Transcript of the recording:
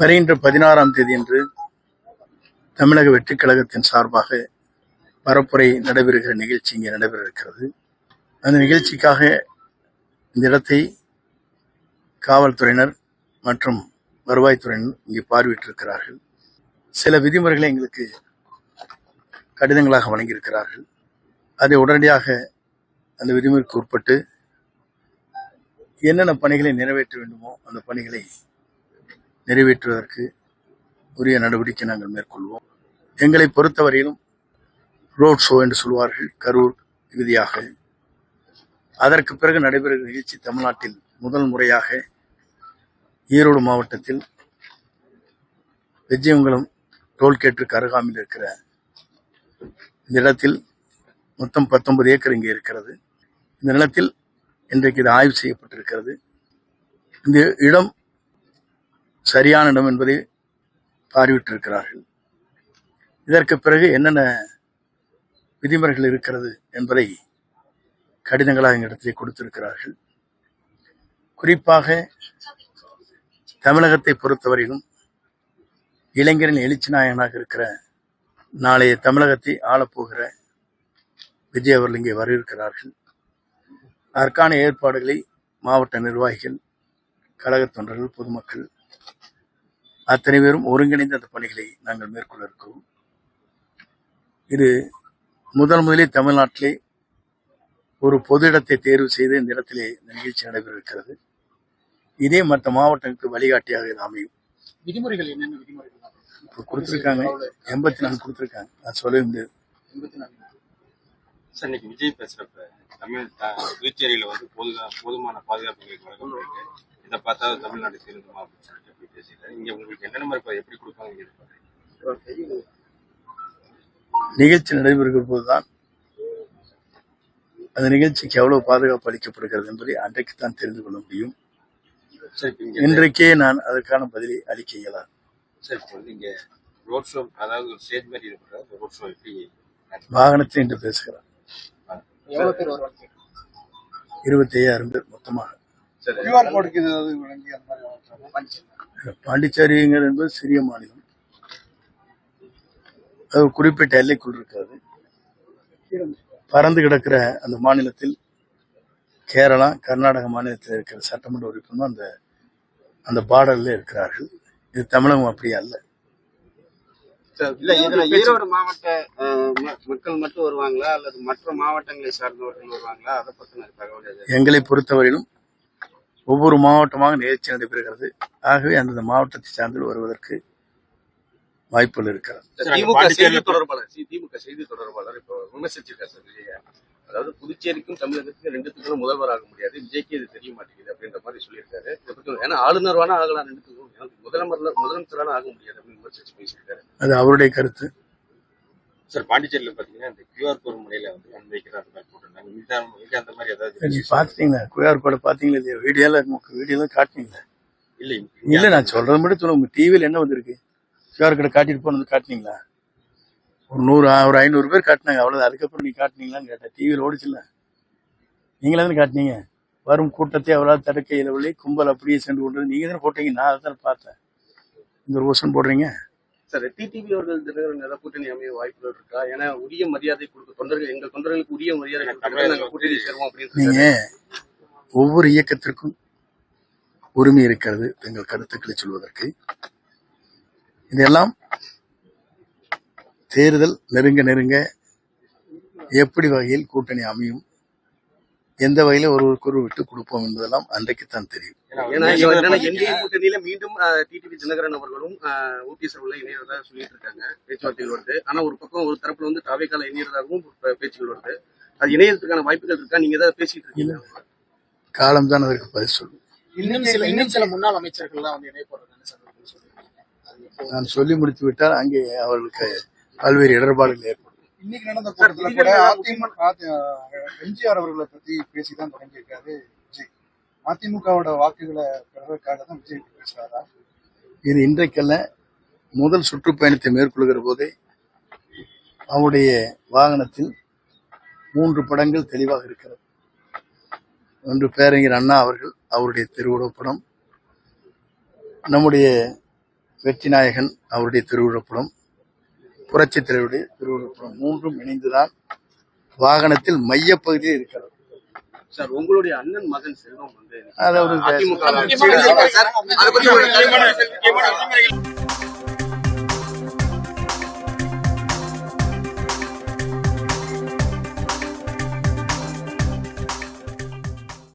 வருகின்ற 16ஆம் தேதியன்று தமிழக வெற்றிக் கழகத்தின் சார்பாக பரப்புரை நடைபெறுகிற நிகழ்ச்சி இங்கே நடைபெற இருக்கிறது. அந்த நிகழ்ச்சிக்காக இந்த இடத்தை காவல்துறையினர் மற்றும் வருவாய்த்துறையினர் இங்கே பார்வையிட்டிருக்கிறார்கள். சில விதிமுறைகளை எங்களுக்கு கடிதங்களாக வழங்கியிருக்கிறார்கள். அதை உடனடியாக அந்த விதிமுறைக்கு உட்பட்டு என்னென்ன பணிகளை நிறைவேற்ற வேண்டுமோ அந்த பணிகளை நிறைவேற்றுவதற்கு உரிய நடவடிக்கை நாங்கள் மேற்கொள்வோம். எங்களை பொறுத்தவரையிலும் ரோட் ஷோ என்று சொல்வார்கள் கரூர் இறுதியாக. அதற்கு பிறகு நடைபெறுகிற நிகழ்ச்சி தமிழ்நாட்டில் முதல் முறையாக ஈரோடு மாவட்டத்தில் விஜயமங்கலம் டோல்கேட்டிற்கு அருகாமையில் இருக்கிற இந்த இடத்தில் மொத்தம் 19 ஏக்கர் இங்கே இருக்கிறது. இந்த நிலத்தில் இன்றைக்கு இது ஆய்வு செய்யப்பட்டிருக்கிறது. இந்த இடம் சரியான இடம் என்பதை பார்வையிட்டிருக்கிறார்கள். இதற்கு பிறகு என்னென்ன விதிமுறைகள் இருக்கிறது என்பதை கடிதங்களாக எங்களிடத்திலே கொடுத்திருக்கிறார்கள். குறிப்பாக தமிழகத்தை பொறுத்தவரையிலும் இளைஞரின் எழுச்சி நாயகனாக இருக்கிற நாளைய தமிழகத்தை ஆளப்போகிற விஜய் அவர்கள் இங்கே வர இருக்கிறார்கள். அதற்கான ஏற்பாடுகளை மாவட்ட நிர்வாகிகள், கழக தொண்டர்கள், பொதுமக்கள் அத்தனை பேரும் ஒருங்கிணைந்த அந்த பணிகளை நாங்கள் மேற்கொள்ள இருக்கிறோம். இது முதலிலே தமிழ்நாட்டிலே ஒரு பொது இடத்தை தேர்வு செய்து இந்த இடத்திலே இந்த நிகழ்ச்சி நடைபெற இருக்கிறது. இதே மற்ற மாவட்டங்களுக்கு வழிகாட்டியாக இது அமையும். விதிமுறைகள் என்னென்ன விதிமுறைகள் கொடுத்திருக்காங்க? 84 கொடுத்திருக்காங்க. நான் சொல்ல முடியாது. 84 சார், இன்னைக்கு விஜய் பேசுறப்ப புதுச்சேரியில போதுமான பாதுகாப்பு வழங்கப்பட்டிருக்கு. இதை பார்த்தா தமிழ்நாடு திருந்துமா அப்படின்னு சொல்லிட்டு எப்படி பேசிட்டாரு. இங்க உங்களுக்கு என்னென்ன மாதிரி எப்படி கொடுப்பாங்க? நிகழ்ச்சி நடைபெறுகிற போதுதான் அந்த நிகழ்ச்சிக்கு எவ்வளவு பாதுகாப்பு அளிக்கப்படுகிறது என்பதை அன்றைக்குத்தான் தெரிந்து கொள்ள முடியும். இன்றைக்கே நான் அதற்கான பதிலை அளிக்க இயலாது. சரி, இங்க ரோட் ஷோ, அதாவது ஒரு ஸ்டேஜ் மாதிரி இருக்கிற ரோட் ஷோ எப்படி வாகனத்தில் என்று பேசுகிறார். 25,000 பேர் மொத்தமாக. பாண்டிச்சேரிங்கிறது என்பது சிறிய மாநிலம். அது குறிப்பிட்ட எல்லைக்குள் இருக்காது. பறந்து கிடக்கிற அந்த மாநிலத்தில் கேரளா, கர்நாடக மாநிலத்தில் இருக்கிற சட்டமன்ற உறுப்பினர் அந்த பார்டர்ல இருக்கிறார்கள். இது தமிழகம் அப்படி அல்ல. ஈரோடு மாவட்ட மக்கள் மட்டும் வருவாங்களா அல்லது மற்ற மாவட்டங்களை சார்ந்தவர்கள் வருவாங்களா? அதை பத்தின தகவல். எங்களை பொறுத்தவரையிலும் ஒவ்வொரு மாவட்டமாக நிகழ்ச்சி நடைபெறுகிறது. ஆகவே அந்த மாவட்டத்தை சார்ந்து வருவதற்கு வாய்ப்புகள் இருக்கிறது. திமுக செய்தி தொடர்பாளர் இப்போ விமர்சிச்சிருக்காரு சார் விஜய. அதாவது புதுச்சேரிக்கும் தமிழகத்துக்கும் ரெண்டுத்துக்கும் முதல்வர் ஆக முடியாது, விஜய்க்கு இது தெரிய மாட்டேங்குது அப்படின்ற மாதிரி சொல்லியிருக்காரு. ஏன்னா ஆளுநர் வேணா ஆகலாம், ரெண்டுத்துக்கும் முதலமைச்சரான ஆக முடியாது அப்படின்னு விமர்சிச்சு பேசியிருக்காரு. அது அவருடைய கருத்து. சார், பாண்டிச்சேரியில பாத்தீங்கன்னா இந்த QR கோட் முறையில அன்வைக்கிறார் போட்டிருந்தாங்க. அந்த மாதிரி ஏதாவது பாத்தீங்களா? QR கோட பாத்தீங்களா? வீடியோல காட்டினீங்களா? இல்ல நான் சொல்றது மட்டும் சொல்லுங்க. உங்க டிவியில என்ன வந்திருக்கு? QR கோட காட்டிட்டு போனது காட்டினீங்களா? ஒரு 500 பேர் காட்டினாங்க, அவ்வளவு. அதுக்கப்புறம் நீ காட்டினீங்களான்னு கேட்டேன். டிவியில் ஓடிச்சுல, நீங்களே தானே காட்டினீங்க. வரும் கூட்டத்தை அவரால் தடுக்க இயலவில்லை, கும்பல் அப்படியே சென்று கொண்டு நீங்க தானே போட்டீங்க. நான் அதை தானே பார்த்தேன். இந்த ஒரு வருஷம் போடுறீங்க சார். டிடிவி அவர்கள் கூட்டணி அமைய வாய்ப்புகள் இருக்கா? ஏன்னா உரிய மரியாதை கொடுக்க தொண்டர்கள், எங்கள் தொண்டர்களுக்கு உரிய மரியாதை கூட்டணி சேருவோம் அப்படின்னு. நீங்க ஒவ்வொரு இயக்கத்திற்கும் உரிமை இருக்கிறது எங்கள் கருத்துக்களை சொல்வதற்கு. இதெல்லாம் தேர்தல் நெருங்க எப்படி வகையில் கூட்டணி அமையும், எந்த வகையில ஒருவருக்கு விட்டு கொடுப்போம் என்பதெல்லாம் அன்றைக்குத்தான் தெரியும். கூட்டணியில மீண்டும் டிடிவி தினகரன் அவர்களும் ஓபிஎஸ் அவர்கள் இணையறதா சொல்லிட்டு இருக்காங்க, பேச்சுவார்த்தைகள் வருது. ஆனா ஒரு பக்கம் ஒரு தரப்புல தாவேக்கால இணையறதாகவும் பேச்சுகள் வருது. அது இணையறதுக்கான வாய்ப்புகள் இருக்கா? நீங்க ஏதாவது பேசிட்டு இருக்கீங்க? காலம் தான் அதற்கு பதில் சொல்லும். இன்னும் சில முன்னாள் அமைச்சர்கள் தான் இணைய போறாங்க. நான் சொல்லி முடித்து விட்டால் அங்கே அவர்களுக்கு பல்வேறு இடர்பாடுகள் ஏற்படும். இன்னைக்கு நடந்த கூட்டத்தில் கூட எம்ஜிஆர் அவர்களை பத்தி பேசிதான் தொடங்கியிருக்காரு விஜய். அதிமுகவோட வாக்குகளை பெறுவதற்காக தான் விஜய் பேசுறாரா? இது இன்றைக்கல்ல, முதல் சுற்றுப்பயணத்தை மேற்கொள்கிற போதே அவருடைய வாகனத்தில் 3 படங்கள் தெளிவாக இருக்கிறது. ஒன்று பேரறிஞர் அண்ணா அவர்கள், அவருடைய திருவுருவப்படம், நம்முடைய வெற்றிநாயகன் அவருடைய திருவிழப்படம், புரட்சித் தலைவருடைய திருவிழப்படம் மூன்றும் இணைந்துதான் வாகனத்தில் மையப்பகுதியில் இருக்கிறது. சார் உங்களுடைய அண்ணன் மகன் செல்வம் வந்து அது ஒரு அதிமுக